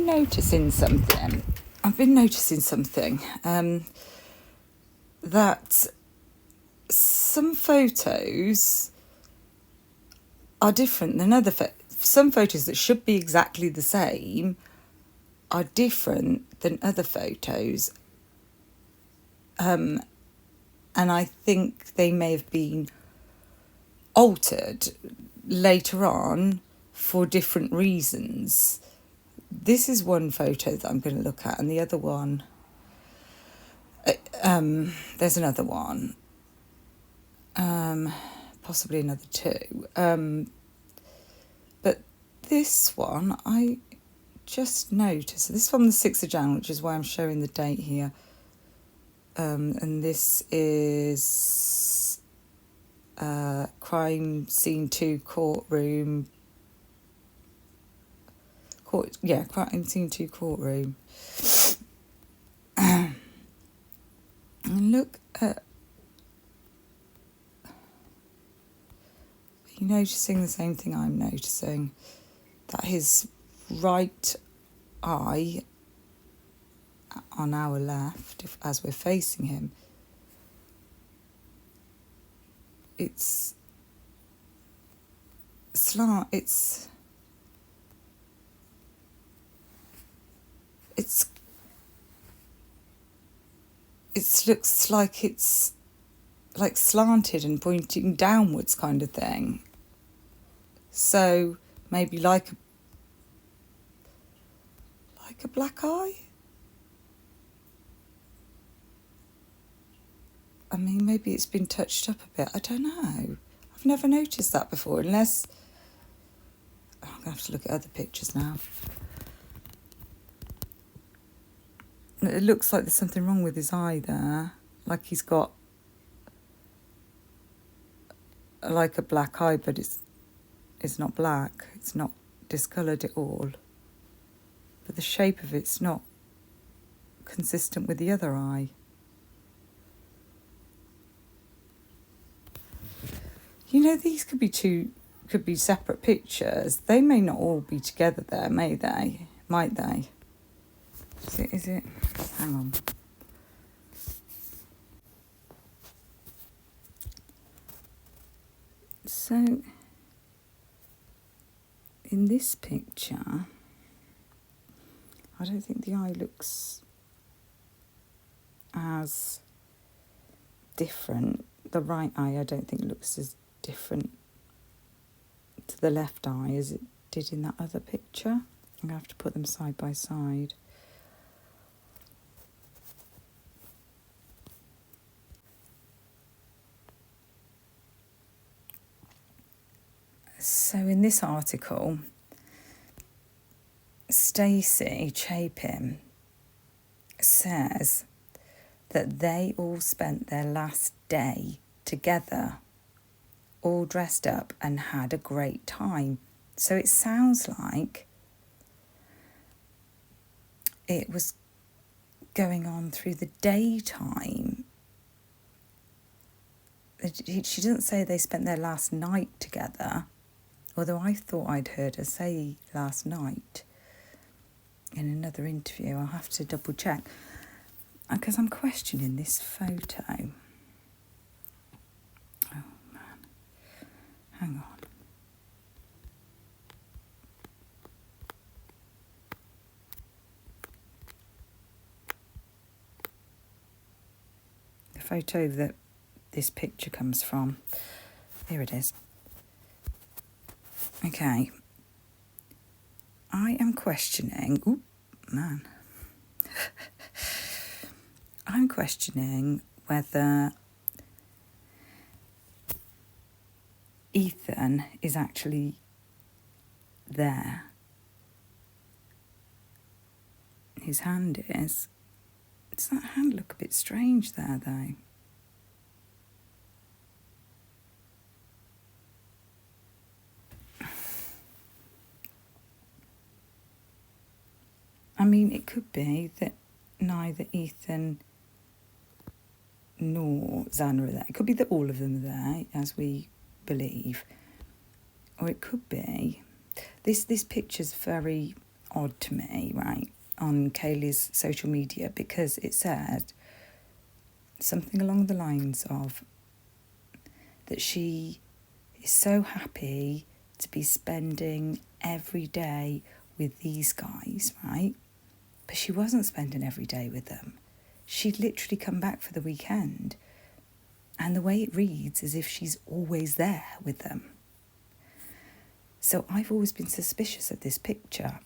noticing something. That some photos are different than other some photos that should be exactly the same are different than other photos. And I think they may have been altered later on for different reasons. This is one photo that I'm going to look at, and the other one, there's another one, possibly another two. But this one, I just noticed. This is from the 6th of January, which is why I'm showing the date here. And this is crime scene 2 courtroom. Crime scene 2 courtroom. And look at... Are you noticing the same thing I'm noticing? That his right eye on our left, as we're facing him, it's slant. It looks like it's like slanted and pointing downwards kind of thing. So maybe like a black eye? I mean, maybe it's been touched up a bit. I don't know. I've never noticed that before, unless... I'm going to have to look at other pictures now. It looks like there's something wrong with his eye there. Like he's got like a black eye, but it's not black. It's not discoloured at all. But the shape of it's not consistent with the other eye. You know, these could be separate pictures. They may not all be together there, may they? Might they? Is it? Hang on. So, in this picture, I don't think the eye looks as different. The right eye, I don't think looks as different to the left eye as it did in that other picture. I'm going to have to put them side by side. So in this article, Stacey Chapin says that they all spent their last day together, all dressed up and had a great time. So it sounds like it was going on through the daytime. She doesn't say they spent their last night together, although I thought I'd heard her say last night in another interview. I'll have to double check, because I'm questioning this photo. Oh, man. Hang on. The photo that this picture comes from. Here it is. Okay. I am questioning... Ooh, man. I'm questioning whether Ethan is actually there. His hand is. Does that hand look a bit strange there, though? I mean, it could be that neither Ethan nor Xana are there. It could be that all of them are there, as we believe. Or it could be... This picture's very odd to me, right, on Kaylee's social media, because it said something along the lines of that she is so happy to be spending every day with these guys, right? But she wasn't spending every day with them. She'd literally come back for the weekend. And the way it reads is if she's always there with them. So I've always been suspicious of this picture.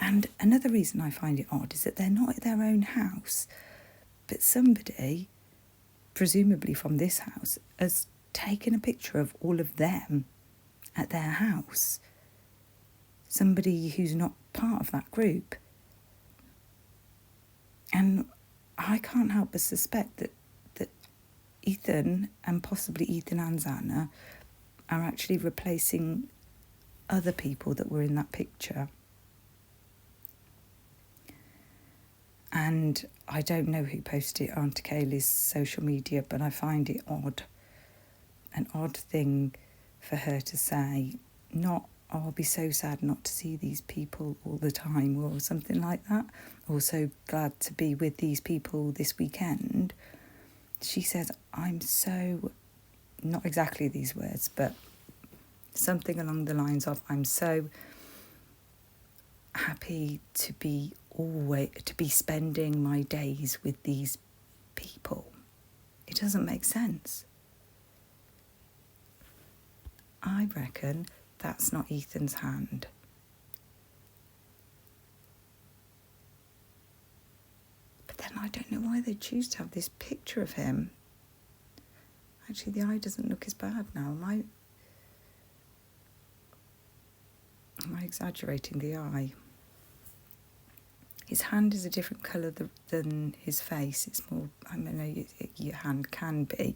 And another reason I find it odd is that they're not at their own house, but somebody, presumably from this house, has taken a picture of all of them at their house. Somebody who's not part of that group. And I can't help but suspect that Ethan, and possibly Ethan and Xana, are actually replacing other people that were in that picture. And I don't know who posted it onto Kaylee's social media, but I find it odd. An odd thing for her to say, not, oh, I'll be so sad not to see these people all the time, or something like that, or so glad to be with these people this weekend. She says, I'm so, not exactly these words, but something along the lines of, I'm so happy to be spending my days with these people. It doesn't make sense. I reckon that's not Ethan's hand. But then I don't know why they choose to have this picture of him. Actually, the eye doesn't look as bad now. Am I exaggerating the eye? His hand is a different colour than his face. It's more, I mean, your hand can be.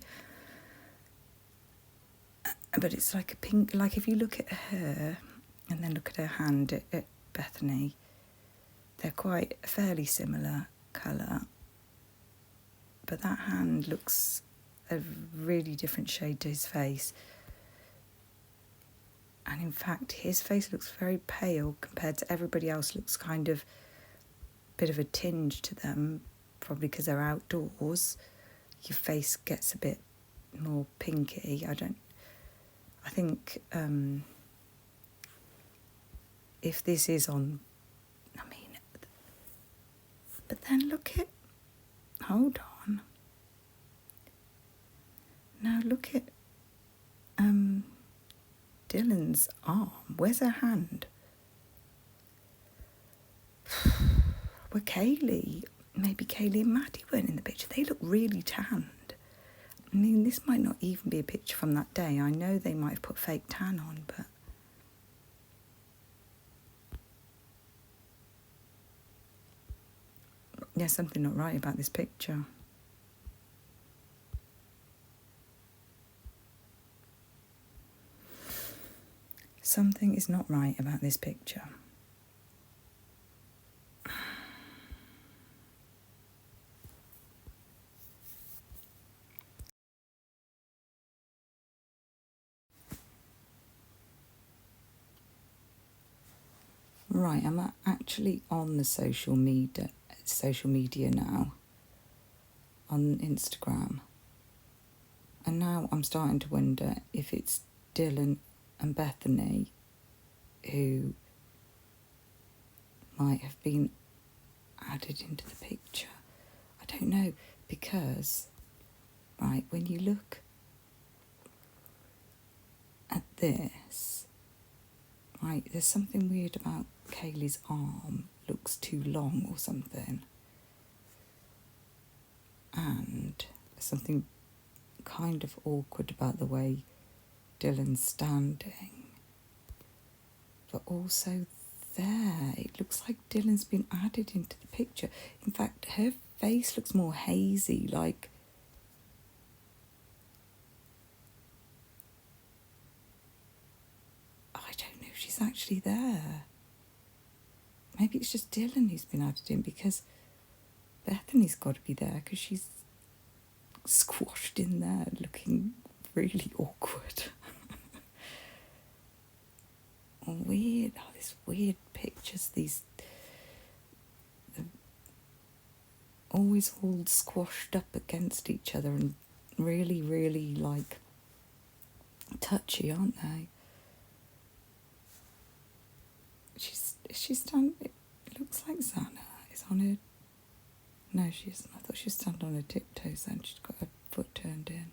But it's like a pink, like if you look at her and then look at her hand at Bethany, they're quite a fairly similar colour. But that hand looks a really different shade to his face. And in fact, his face looks very pale compared to everybody else. Looks kind of a bit of a tinge to them, probably because they're outdoors. Your face gets a bit more pinky. I think if this is on, but then hold on. Now look at Dylan's arm. Where's her hand? Well, maybe Kaylee and Maddie weren't in the picture. They look really tanned. I mean, this might not even be a picture from that day. I know they might have put fake tan on, but... there's something not right about this picture. Something is not right about this picture. Right, I'm actually on the social media now, on Instagram. And now I'm starting to wonder if it's Dylan and Bethany who might have been added into the picture. I don't know, because, right, when you look at this, right, there's something weird about Kaylee's arm. Looks too long or something. And something kind of awkward about the way Dylan's standing. But also there, it looks like Dylan's been added into the picture. In fact, her face looks more hazy, like... I don't know if she's actually there. Maybe it's just Dylan who's been added in, because Bethany's got to be there, because she's squashed in there looking really awkward. weird, these weird pictures, these always all squashed up against each other and really, really like touchy, aren't they? She's standing. It looks like Zana is on her. No, she isn't. I thought she was standing on her tiptoes. Then she's got her foot turned in.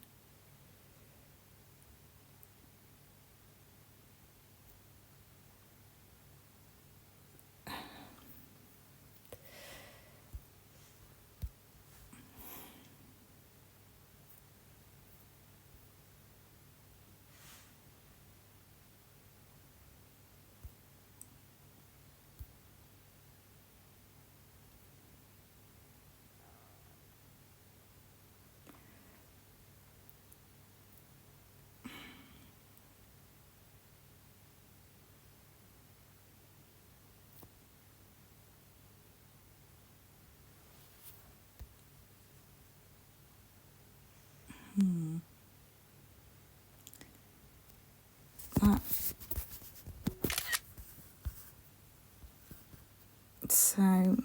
That, so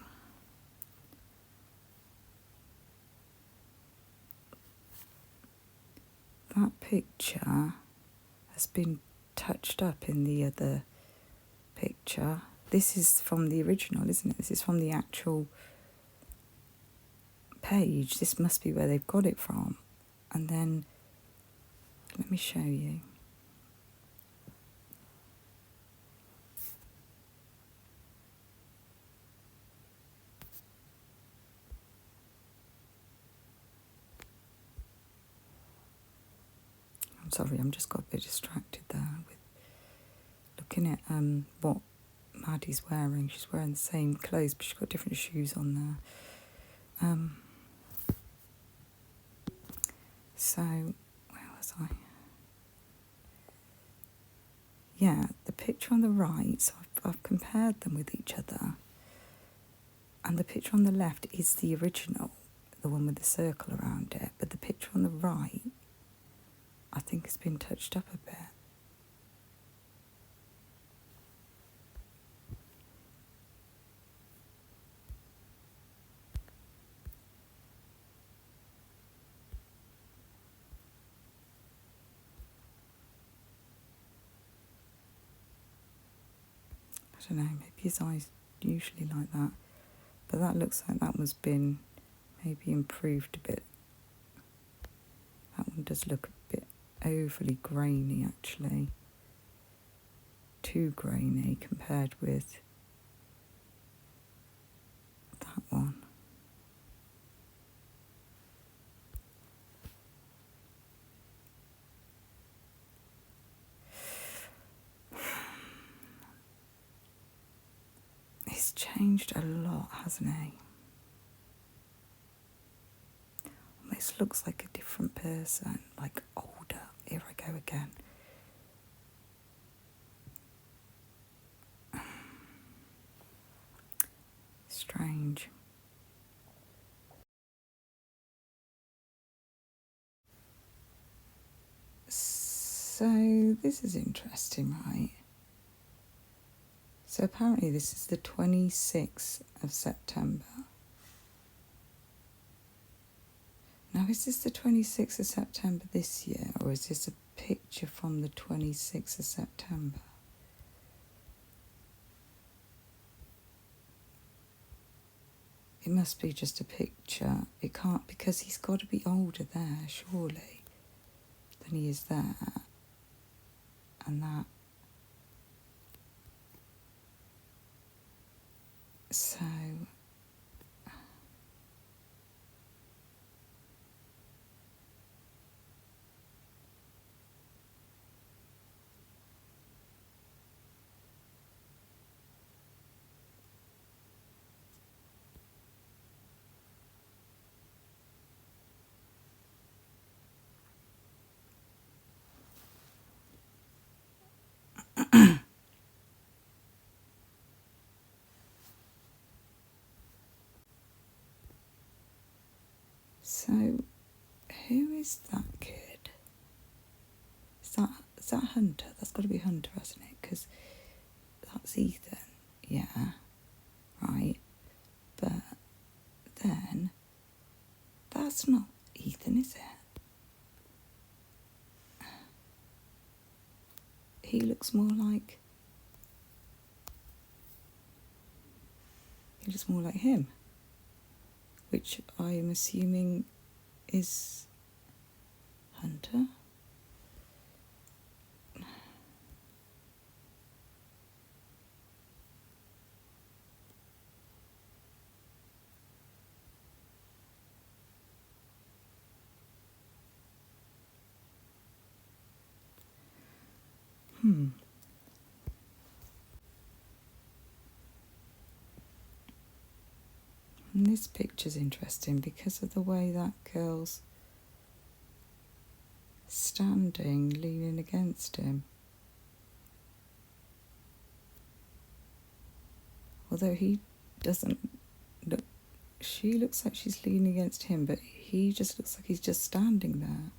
that picture has been touched up in the other picture. This is from the original, isn't it? This is from the actual page. This must be where they've got it from. And then, let me show you. I'm sorry, I'm just got a bit distracted there with looking at what Maddie's wearing. She's wearing the same clothes, but she's got different shoes on there. So, where was I? Yeah, the picture on the right, so I've compared them with each other. And the picture on the left is the original, the one with the circle around it. But the picture on the right, I think has been touched up a bit. I don't know, maybe his eyes usually like that. But that looks like that was been maybe improved a bit. That one does look a bit overly grainy, actually. Too grainy compared with that one. He's changed a lot, hasn't he? Almost looks like a different person, like older. Here I go again. Strange. So this is interesting, right? So apparently this is the 26th of September. Now, is this the 26th of September this year, or is this a picture from the 26th of September? It must be just a picture. It can't, because he's got to be older there, surely, than he is there. And that. So. So, who is that kid? Is that Hunter? That's got to be Hunter, hasn't it? Because that's Ethan. Yeah, right. But then, that's not Ethan, is it? He looks more like... He looks more like him. Which I'm assuming is Hunter. And this picture's interesting because of the way that girl's standing, leaning against him. Although he doesn't look... She looks like she's leaning against him, but he just looks like he's just standing there.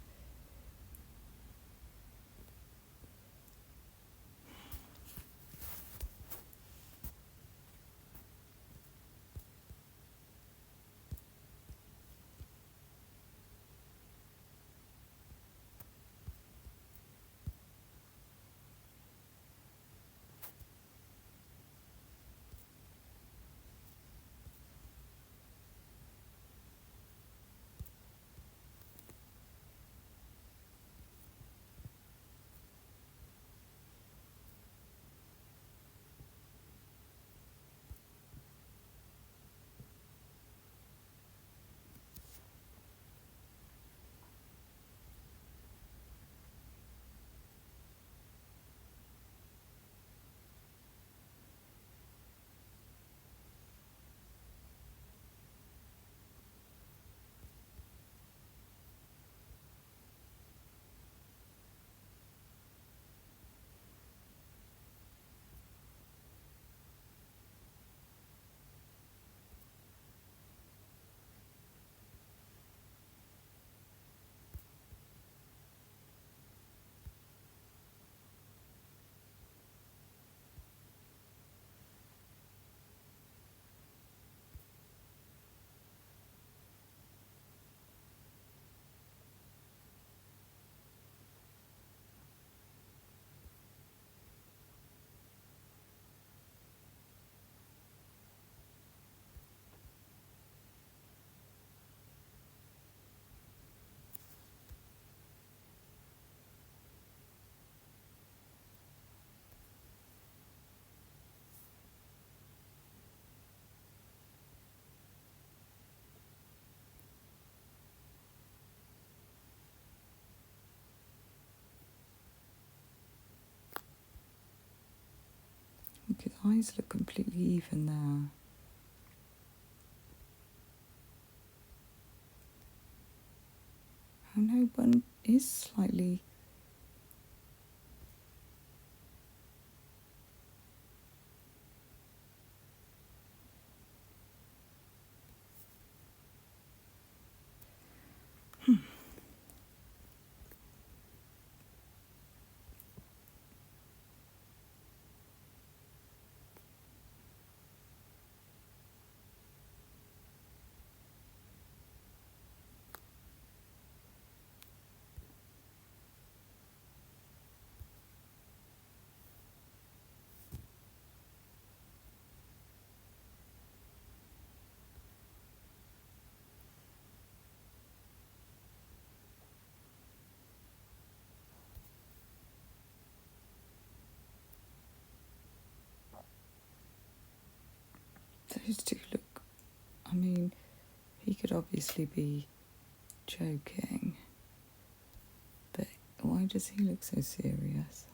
Look, his eyes look completely even there. Oh no, one is slightly... Those two look... I mean, he could obviously be joking, but why does he look so serious?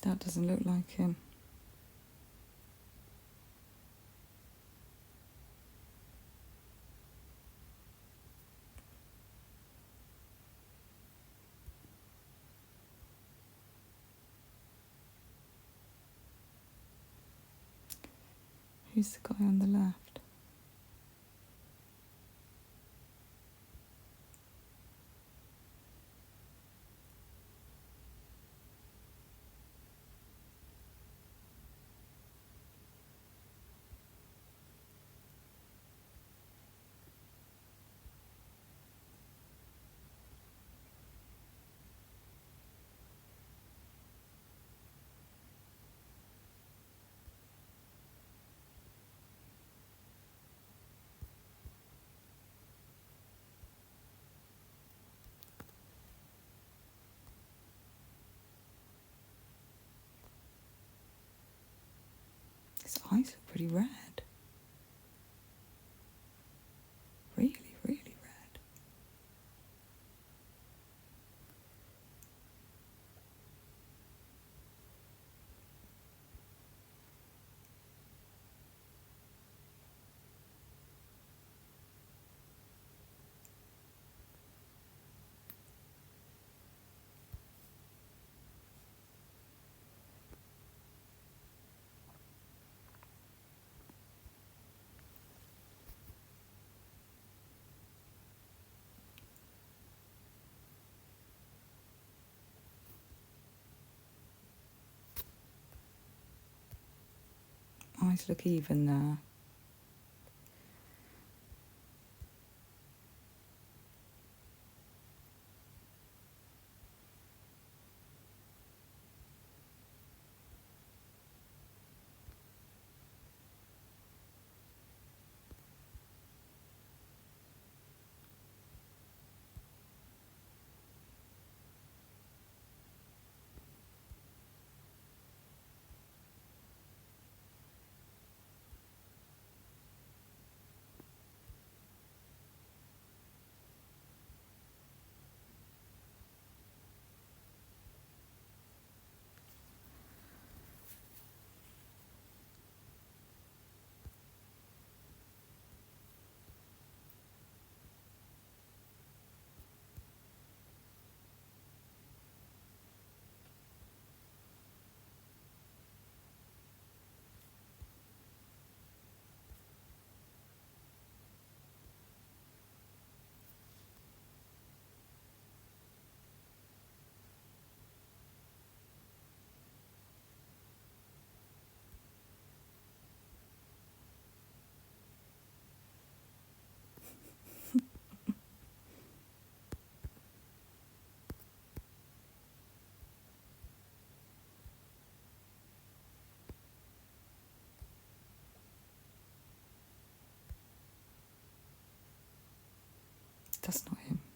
That doesn't look like him. Who's the guy on the left? His eyes look pretty red. Really, really red. Eyes look even there. That's not him.